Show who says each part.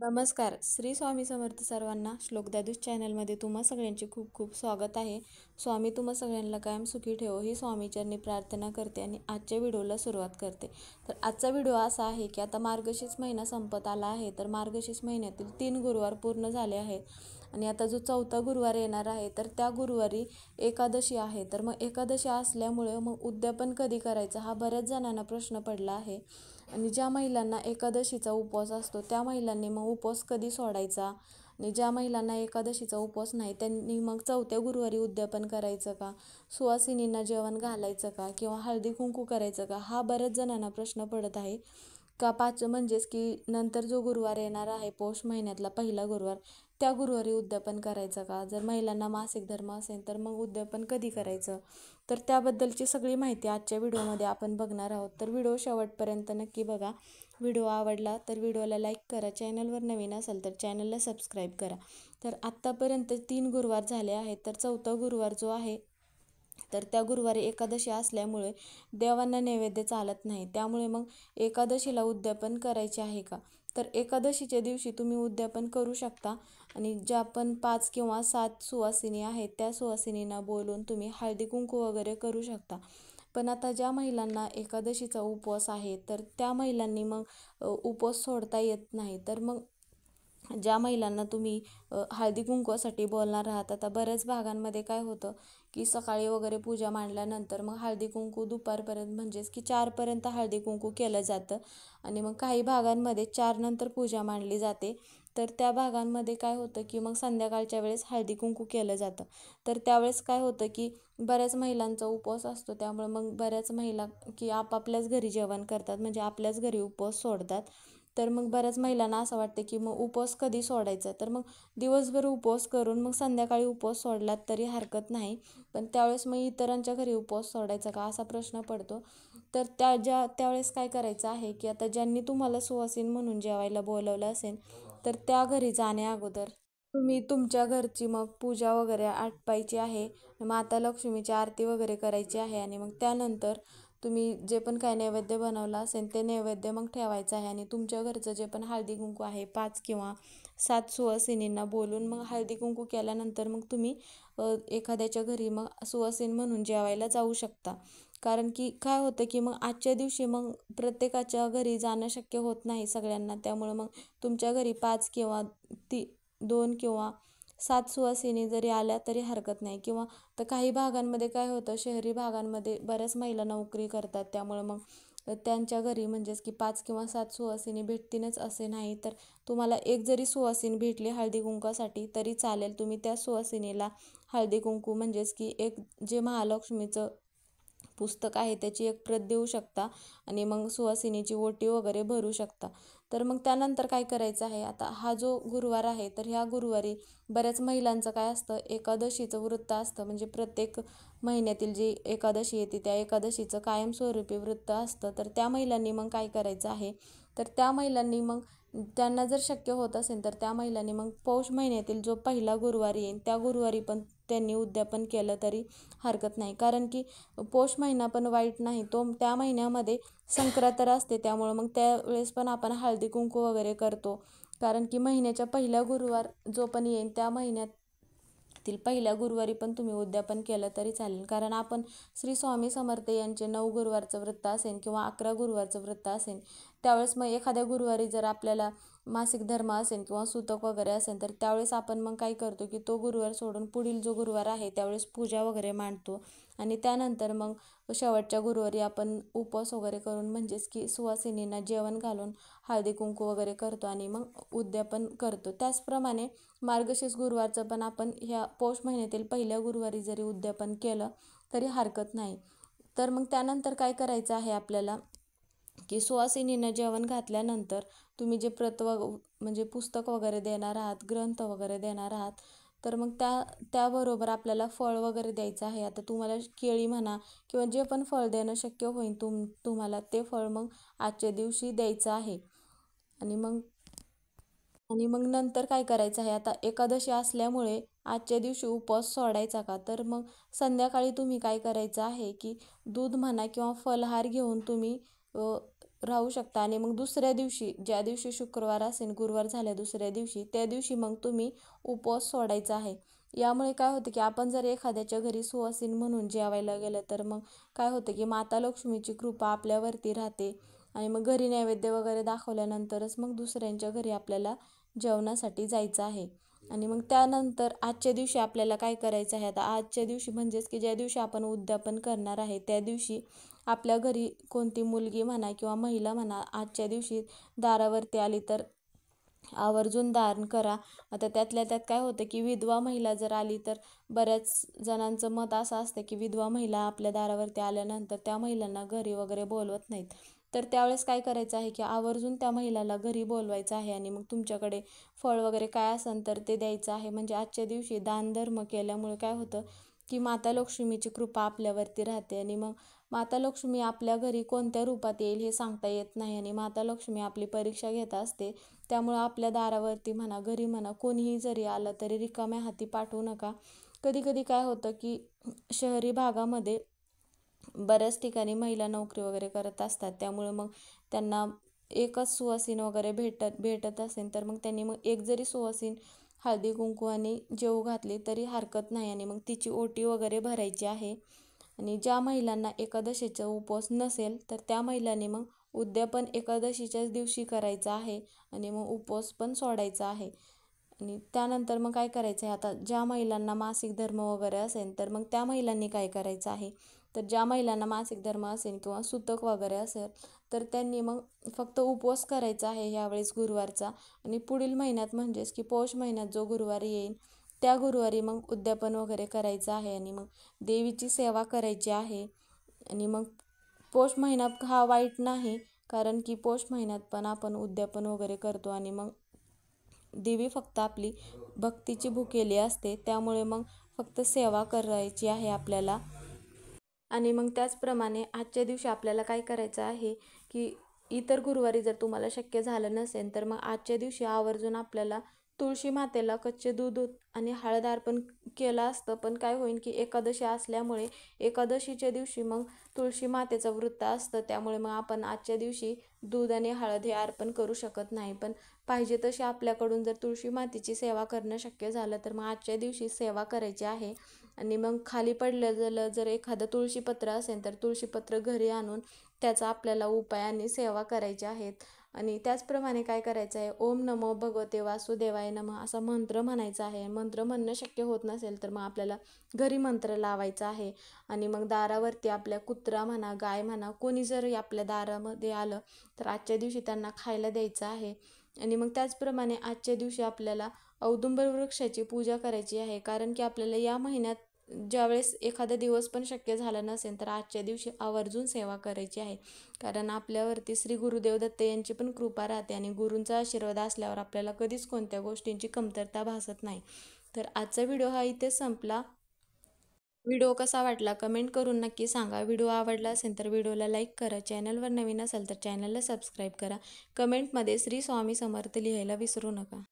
Speaker 1: नमस्कार. श्री स्वामी समर्थ सर्वांना. श्लोक दादूस चॅनलमध्ये तुम्हा सगळ्यांचे खूप खूप स्वागत आहे. स्वामी तुम्हा सगळ्यांना कायम सुखी ठेवो ही स्वामीचरणी प्रार्थना करते आणि आजच्या व्हिडिओला सुरुवात करते. तर आजचा व्हिडिओ असा आहे की आता मार्गशीर्ष महिना संपत आला आहे. तर मार्गशीर्ष महिन्यातील 3 गुरुवार पूर्ण झाले आहेत आणि आता जो 4था गुरुवार येणार आहे तर त्या गुरुवारी एकादशी आहे. तर मग एकादशी असल्यामुळे मग उद्यापन कधी करायचं हा बऱ्याच जणांना प्रश्न पडला आहे. आणि ज्या महिलांना एकादशीचा उपवास असतो त्या महिलांनी मग उपवास कधी सोडायचा आणि ज्या महिलांना एकादशीचा उपवास नाही त्यांनी मग 4थ्या गुरुवारी उद्यापन करायचं का, सुवासिनींना जेवण घालायचं का किंवा हळदी कुंकू करायचं का, हा बऱ्याच जणांना प्रश्न पडत आहे. का म्हणजेच की नंतर जो गुरुवार येणार आहे पौष महिन्यातला पहिला गुरुवार त्या गुरुवारी उद्यापन करायचं का, जर महिलांना मासिक धर्म असेल तर मग उद्यापन कधी करायचं, तर त्याबद्दलची सगळी माहिती आजच्या व्हिडिओमध्ये आपण बघणार आहोत. तर व्हिडिओ शेवटपर्यंत नक्की बघा. व्हिडिओ आवडला तर व्हिडिओला लाईक करा, चॅनलवर नवीन असाल तर चॅनलला सबस्क्राईब करा. तर आत्तापर्यंत 3 गुरुवार झाले आहेत. तर 4था गुरुवार जो आहे तर त्या गुरुवारी एकादशी असल्यामुळे देवांना नैवेद्य चालत नाही. त्यामुळे मग एकादशीला उद्यापन करायचे आहे का, तर एकादशीच्या दिवशी तुम्ही उद्यापन करू शकता आणि ज्या पण 5 किंवा 7 सुवासिनी आहेत त्या सुवासिनींना बोलून तुम्ही हळदी कुंकू वगैरे करू शकता. पण आता ज्या महिलांना एकादशीचा उपवास आहे तर त्या महिलांनी मग उपवास सोडता येत नाही. तर मग ज्या महिलांना तुम्ही हळदी कुंकवासाठी बोलणार आहात, आता बऱ्याच भागांमध्ये काय होतं की सकाळी वगैरे पूजा मांडल्यानंतर मग हळदी कुंकू दुपारपर्यंत म्हणजेच की 4पर्यंत हळदी कुंकू केलं जातं आणि मग काही भागांमध्ये 4 नंतर पूजा मांडली जाते. तर त्या भागांमध्ये काय होतं की मग संध्याकाळच्या वेळेस हळदी कुंकू केलं जातं. तर त्यावेळेस काय होतं की बऱ्याच महिलांचा उपवास असतो त्यामुळे मग बऱ्याच महिला की आपापल्याच घरी जेवण करतात, म्हणजे आपल्याच घरी उपवास सोडतात. तर मग बऱ्याच महिलांना असं वाटतं की मग उपवास कधी सोडायचा, तर मग दिवसभर उपवास करून मग संध्याकाळी उपवास सोडलात तरी हरकत नाही. पण त्यावेळेस मग इतरांच्या घरी उपवास सोडायचा का असा प्रश्न पडतो. तर त्यावेळेस काय करायचं आहे की आता ज्यांनी तुम्हाला सुवासिन म्हणून जेवायला बोलवलं असेल तर त्या घरी जाण्या अगोदर तुम्ही तुमच्या घरची मग पूजा वगैरे आटपायची आहे, माता लक्ष्मीची आरती वगैरे करायची आहे आणि मग त्यानंतर तुम्ही जे पण काय नैवेद्य बनवलं असेल ते नैवेद्य मग ठेवायचं आहे आणि तुमच्या घरचं जे पण हळदी कुंकू आहे 5 किंवा 7 सुवासिनींना बोलून मग हळदी कुंकू केल्यानंतर मग तुम्ही एखाद्याच्या घरी मग सुवासिन म्हणून जेवायला जाऊ शकता. कारण की काय होतं की मग आजच्या दिवशी मग प्रत्येकाच्या घरी जाणं शक्य होत नाही सगळ्यांना, त्यामुळं मग तुमच्या घरी 5 किंवा 2 किंवा 7 सुवासिनी जरी आल्या तरी हरकत नाही. किंवा तर काही भागांमध्ये काय होतं, शहरी भागांमध्ये बऱ्याच महिला नोकरी करतात त्यामुळं मग त्यांच्या घरी म्हणजेच की 5 किंवा 7 सुवासिनी भेटतीनच असे नाही. तर तुम्हाला एक जरी सुवासिनी भेटली हळदी कुंकासाठी तरी चालेल. तुम्ही त्या सुवासिनीला हळदी कुंकू म्हणजेच की एक जे महालक्ष्मीचं पुस्तक आहे त्याची एक प्रत देऊ शकता आणि मग सुवासिनीची ओटी वगैरे भरू शकता. तर मग त्यानंतर काय करायचं आहे, आता हा जो गुरुवार आहे तर ह्या गुरुवारी बऱ्याच महिलांचं काय असतं, एकादशीचं व्रत असतं, म्हणजे प्रत्येक महिन्यातील जी एकादशी येते त्या एकादशीचं कायमस्वरूपी व्रत असतं. तर त्या महिलांनी मग काय करायचं आहे, तर त्या महिलांनी मग त्यांना जर शक्य होत असेल तर त्या महिलांनी मग पौष महिन्यातील जो पहिला गुरुवार येईल त्या गुरुवारी पण त्यांनी उद्यापन केलं तरी हरकत नाही. कारण की पौष महिना पण वाईट नाही, तो त्या महिन्यामध्ये संक्रांत असते त्यामुळं मग त्यावेळेस पण आपण हळदी कुंकू वगैरे करतो. कारण की महिन्याच्या पहिला गुरुवार जो पण येईल त्या महिन्यातील पहिल्या गुरुवारी पण तुम्ही उद्यापन केलं तरी चालेल. कारण आपण श्री स्वामी समर्थ यांचे 9 गुरुवारचं व्रत असेल किंवा 11 गुरुवारचं व्रत असेल त्यावेळेस मग एखाद्या गुरुवारी जर आपल्याला मासिक धर्म असेल किंवा सुतक वगैरे असेल तर त्यावेळेस आपण मग काय करतो की तो गुरुवार सोडून पुढील जो गुरुवार आहे त्यावेळेस पूजा वगैरे मांडतो आणि त्यानंतर मग शेवटच्या गुरुवारी आपण उपवास वगैरे करून म्हणजेच की सुवासिनींना जेवण घालून हळदी कुंकू वगैरे करतो आणि मग उद्यापन करतो. त्याचप्रमाणे मार्गशीर्ष गुरुवारचं पण आपण ह्या पौष महिन्यातील पहिल्या गुरुवारी जरी उद्यापन केलं तरी हरकत नाही. तर मग त्यानंतर काय करायचं आहे आपल्याला की सुवासिनींना जेवण घातल्यानंतर तुम्ही जे म्हणजे पुस्तक वगैरे देणार आहात, ग्रंथ वगैरे देणार आहात, तर मग त्याबरोबर आपल्याला फळ वगैरे द्यायचं आहे. आता तुम्हाला केळी म्हणा किंवा जे पण फळ देणं शक्य होईल तुम्हाला ते फळ मग आजच्या दिवशी द्यायचं आहे. आणि मग नंतर काय करायचं आहे, आता एकादशी असल्यामुळे आजच्या दिवशी उपवास सोडायचा का, तर मग संध्याकाळी तुम्ही काय करायचं आहे की दूध म्हणा किंवा फलाहार घेऊन तुम्ही राहू शकता आणि मग दुसऱ्या दिवशी, ज्या दिवशी शुक्रवार असेल, गुरुवार झाल्या दुसऱ्या दिवशी, त्या दिवशी मग तुम्ही उपवास सोडायचा आहे. यामुळे काय होतं की आपण जर एखाद्याच्या घरी सुवासिन म्हणून जेवायला गेलं तर मग काय होतं की माता लक्ष्मीची कृपा आपल्यावरती राहते आणि मग घरी नैवेद्य वगैरे दाखवल्यानंतरच मग दुसऱ्यांच्या घरी आपल्याला जेवणासाठी जायचं आहे. आणि मग त्यानंतर आजच्या दिवशी आपल्याला काय करायचं आहे, आता आजच्या दिवशी म्हणजेच की ज्या दिवशी आपण उद्यापन करणार आहे त्या दिवशी आपल्या घरी कोणती मुलगी म्हणा किंवा महिला म्हणा आजच्या दिवशी दारावरती आली तर आवर्जून दान करा. आता त्यातल्या त्यात काय होतं की विधवा महिला जर आली तर बऱ्याच जणांचं मत असं असतं की विधवा महिला आपल्या दारावरती आल्यानंतर त्या महिलांना घरी वगैरे बोलवत नाहीत. तर त्यावेळेस काय करायचं आहे की आवर्जून त्या महिलाला घरी बोलवायचं आहे आणि मग तुमच्याकडे फळ वगैरे काय असेल तर ते द्यायचं आहे. म्हणजे आजच्या दिवशी दानधर्म केल्यामुळे काय होतं की माता लक्ष्मीची कृपा आपल्यावरती राहते आणि मग माता लक्ष्मी आपल्या घरी कोणत्या रूपात येईल हे सांगता येत नाही आणि माता लक्ष्मी आपली परीक्षा घेत असते. त्यामुळं आपल्या दारावरती म्हणा, घरी म्हणा, कोणीही जरी आलं तरी रिकाम्या हाती पाठवू नका. कधी कधी काय होतं की शहरी भागामध्ये बऱ्याच ठिकाणी महिला नोकरी वगैरे करत असतात, त्यामुळे मग त्यांना एकच सुवासीन वगैरे भेटत असेल तर मग त्यांनी मग एक जरी सुवासीन हळदी कुंकू आणि जेवू घातली तरी हरकत नाही आणि मग तिची ओटी वगैरे भरायची आहे. आणि ज्या महिलांना एकादशीचा उपवास नसेल तर त्या महिलांनी मग उद्यापन एकादशीच्याच दिवशी करायचा आहे आणि मग उपवास पण सोडायचा आहे. आणि त्यानंतर मग काय करायचं आहे, आता ज्या महिलांना मासिक धर्म वगैरे असेल तर मग त्या महिलांनी काय करायचं आहे, तर ज्या महिलांना मासिक धर्म असेल किंवा सुतक वगैरे असेल तर त्यांनी मग फक्त उपवास करायचा आहे यावेळेस गुरुवारचा आणि पुढील महिन्यात म्हणजेच की पौष महिन्यात जो गुरुवारी येईल त्या गुरुवारी मग उद्यापन वगैरे करायचं आहे आणि मग देवीची सेवा करायची आहे. आणि मग पौष महिना हा वाईट नाही, कारण की पौष महिन्यात पण आपण उद्यापन वगैरे करतो आणि मग देवी फक्त आपली भक्तीची भुकेली असते, त्यामुळे मग फक्त सेवा करायची आहे आपल्याला. आणि मग त्याचप्रमाणे आजच्या दिवशी आपल्याला काय करायचं आहे की इतर गुरुवारी जर तुम्हाला शक्य झालं नसेल तर मग आजच्या दिवशी आवर्जून आपल्याला तुळशी मातेला कच्चे दूध आणि हळद अर्पण केलं असतं. पण काय होईल की एकादशी असल्यामुळे एकादशीच्या दिवशी मग तुळशी मातेचं व्रत असतं, त्यामुळे मग आपण आजच्या दिवशी दूध आणि हळद हे अर्पण करू शकत नाही. पण पाहिजे तशी आपल्याकडून जर तुळशी मातेची सेवा करणं शक्य झालं तर मग आजच्या दिवशी सेवा करायची आहे. आणि मग खाली पडलेलं जर एखादं तुळशीपत्र असेल तर तुळशीपत्र घरी आणून त्याचा आपल्याला उपाय आणि सेवा करायची आहेत. आणि त्याचप्रमाणे काय करायचं आहे, ओम नमो भगवते वासुदेवाय नमः असा मंत्र म्हणायचा आहे. मंत्र म्हणणं शक्य होत नसेल तर मग आपल्याला घरी मंत्र लावायचा आहे. आणि मग दारावरती आपल्या कुत्रा म्हणा, गाय म्हणा, कोणी जर आपल्या दारामध्ये आलं तर आजच्या दिवशी त्यांना खायला द्यायचं आहे. आणि मग त्याचप्रमाणे आजच्या दिवशी आपल्याला औदुंबर वृक्षाची पूजा करायची आहे, कारण की आपल्याला या महिन्यात ज्यावेळेस एखादा दिवस पण शक्य झाला नसेल तर आजच्या दिवशी आवर्जून सेवा करायची आहे, कारण आपल्यावरती श्री गुरुदेव दत्त यांची पण कृपा राहते आणि गुरूंचा आशीर्वाद असल्यावर आपल्याला कधीच कोणत्या गोष्टींची कमतरता भासत नाही. तर आजचा व्हिडिओ हा इथे संपला. व्हिडिओ कसा वाटला कमेंट करून नक्की सांगा. व्हिडिओ आवडला असेल तर व्हिडिओला लाईक करा. चॅनलवर नवीन असाल तर चॅनलला सबस्क्राईब करा. कमेंटमध्ये श्री स्वामी समर्थ लिहायला विसरू नका.